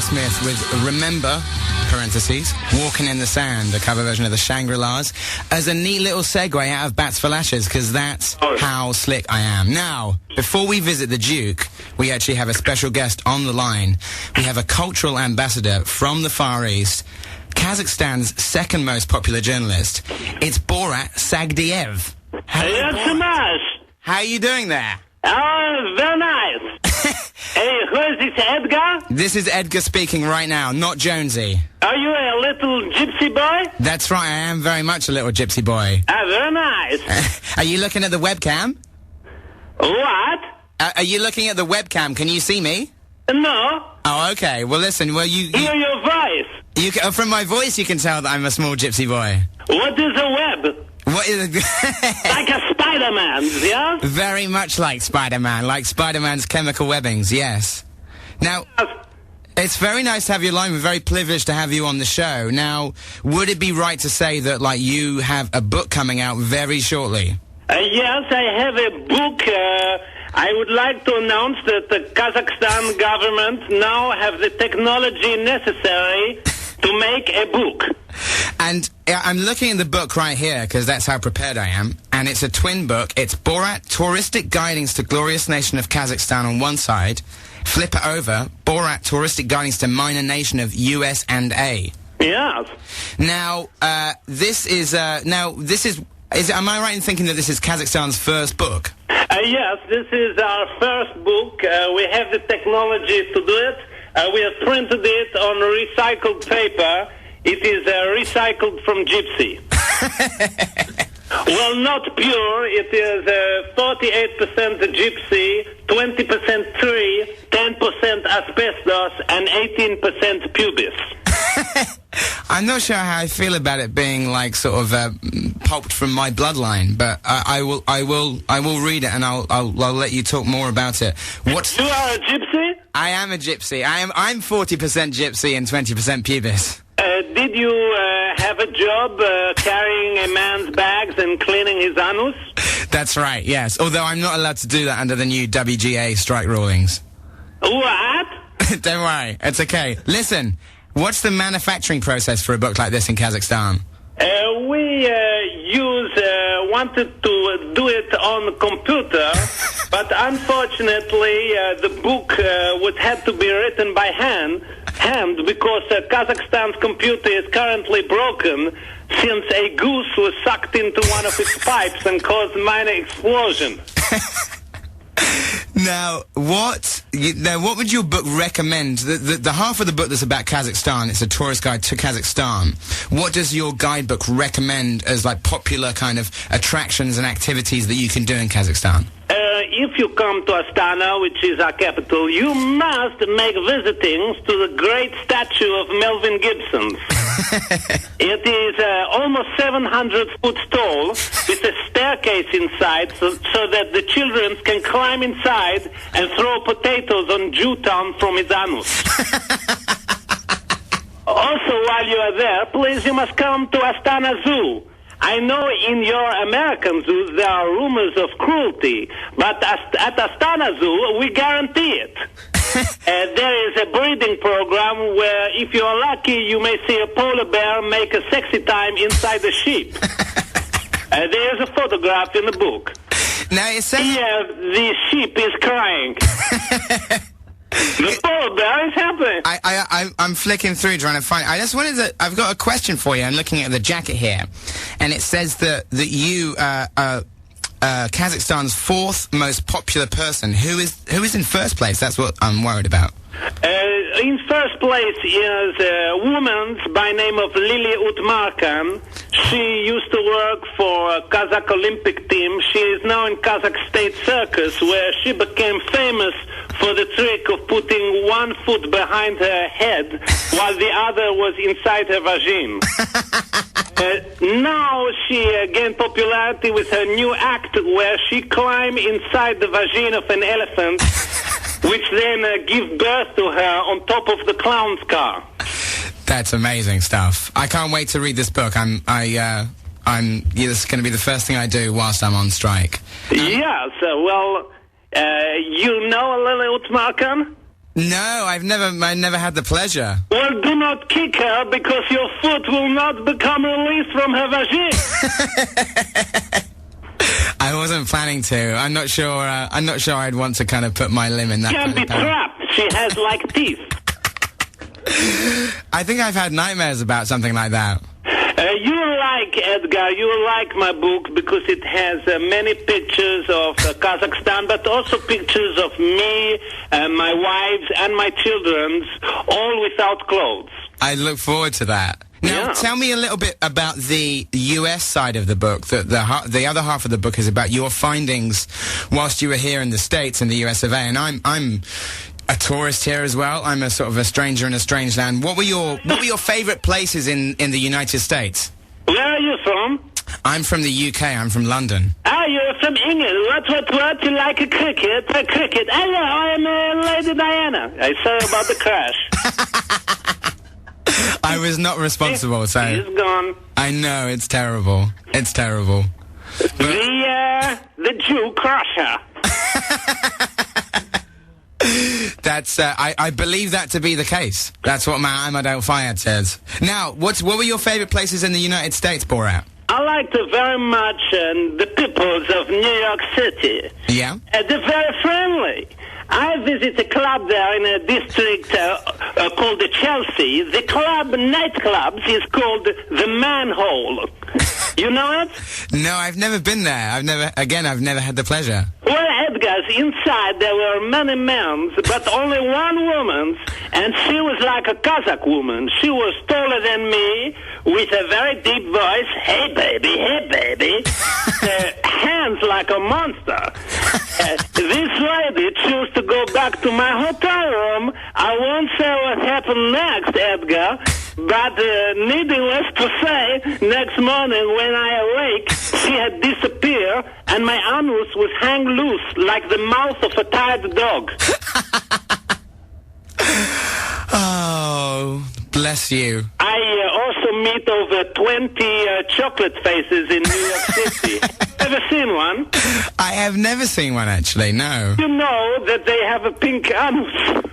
Smith with Remember, parentheses, Walking in the Sand, a cover version of the Shangri-Las, as a neat little segue out of Bats for Lashes, because that's how slick I am. Now, before we visit the Duke, we actually have a special guest on the line. We have a cultural ambassador from the Far East, Kazakhstan's second most popular journalist. It's Borat Sagdiyev. How are you doing there? Oh, very nice. Hey, who is this, Edgar? This is Edgar speaking right now, not Jonesy. Are you a little gypsy boy? That's right, I am very much a little gypsy boy. Ah, very nice. Are you looking at the webcam? What? Are you looking at the webcam? Can you see me? No. Oh, okay. Well, listen, Hear your voice. From my voice you can tell that I'm a small gypsy boy. What is a web? What is Like a Spider-Man, yeah? Very much like Spider-Man, like Spider-Man's chemical webbings, yes. Now, it's very nice to have you on. We're very privileged to have you on the show. Now, would it be right to say that, like, you have a book coming out very shortly? Yes, I have a book. I would like to announce that the Kazakhstan government now have the technology necessary to make a book. And I'm looking at the book right here, because that's how prepared I am. And it's a twin book. It's Borat, Touristic Guidings to Glorious Nation of Kazakhstan on one side. Flip it over, Borat, Touristic Guidings to Minor Nation of US and A. Yes. Now, am I right in thinking that this is Kazakhstan's first book? Yes, this is our first book. We have the technology to do it. We have printed it on recycled paper. It is recycled from gypsy. Well, not pure. It is 48% gypsy, 20% tree, 10% asbestos, and 18% pubis. I'm not sure how I feel about it being like sort of pulped from my bloodline, but I will read it and I'll let you talk more about it. You are a gypsy? I am a gypsy. I'm 40% gypsy and 20% pubis. Did you have a job carrying a man's bags and cleaning his anus? That's right, yes. Although I'm not allowed to do that under the new WGA strike rulings. What? Don't worry, it's okay. Listen, what's the manufacturing process for a book like this in Kazakhstan? We wanted to do it on the computer, but unfortunately the book would have to be written by hand because Kazakhstan's computer is currently broken since a goose was sucked into one of its pipes and caused minor explosion. Now, what would your book recommend? The half of the book that's about Kazakhstan, it's a tourist guide to Kazakhstan. What does your guidebook recommend as, like, popular kind of attractions and activities that you can do in Kazakhstan? If you come to Astana, which is our capital, you must make visitings to the great statue of Melvin Gibson. It is almost 700 foot tall, with a staircase inside, so that the children can climb inside and throw potatoes on Jewtown from his anus. Also, while you are there, please, you must come to Astana Zoo. I know in your American zoos there are rumors of cruelty, but at Astana Zoo we guarantee it. There is a breeding program where, if you are lucky, you may see a polar bear make a sexy time inside a sheep. There is a photograph in the book. Now it says the sheep is crying. The polar bear is happy. I'm flicking through trying to find. I just wanted to. I've got a question for you. I'm looking at the jacket here, and it says that you Kazakhstan's fourth most popular person. Who is in first place? That's what I'm worried about. In first place is a woman by name of Lily Utmarkan. She used to work for Kazakh Olympic team. She is now in Kazakh State Circus, where she became famous for the trick of putting one foot behind her head while the other was inside her vagina. Now she gained popularity with her new act where she climbed inside the vagina of an elephant, which then give birth to her on top of the clown's car. That's amazing stuff. I can't wait to read this book. This is going to be the first thing I do whilst I'm on strike. Yes, well, you know Lily Utmarkan? No, I never had the pleasure. Well, do not kick her because your foot will not become released from her vagina. I wasn't planning to. I'm not sure I'd want to kind of put my limb in that. Can't be trapped. She has like teeth. I think I've had nightmares about something like that. You like, Edgar, you like my book because it has many pictures of Kazakhstan, but also pictures of me, my wives, and my children, all without clothes. I look forward to that. Now, tell me a little bit about the US side of the book. The other half of the book is about your findings whilst you were here in the States, in the US of A, and I'm a tourist here as well. I'm a sort of a stranger in a strange land. What were your favourite places in the United States? Where are you from? I'm from the UK. I'm from London. Ah, you're from England. What? You like a cricket? Cricket. Ah, yeah, I'm Lady Diana. I saw about the crash. I was not responsible, so... He's gone. I know, it's terrible. It's terrible. The Jew crusher. That's, I believe that to be the case. That's what Muhammad al-Fayed says. Now, what were your favourite places in the United States, Borat? I liked very much the peoples of New York City. Yeah? They're very friendly. I visit a club there in a district called the Chelsea. The nightclub is called the Manhole. You know it? No, I've never been there. I've never had the pleasure. Well, Edgar, inside there were many men, but only one woman, and she was like a Kazakh woman. She was taller than me, with a very deep voice. Hey, baby. Hands like a monster. This lady chose to go back to my hotel room. I won't say what happened next, Edgar, but needless to say, next morning when I awake, she had disappeared, and my anus was hang loose like the mouth of a tired dog. Oh, bless you. I also meet over 20 chocolate faces in New York City. Ever seen one? I have never seen one, actually, no. You know that they have a pink anus.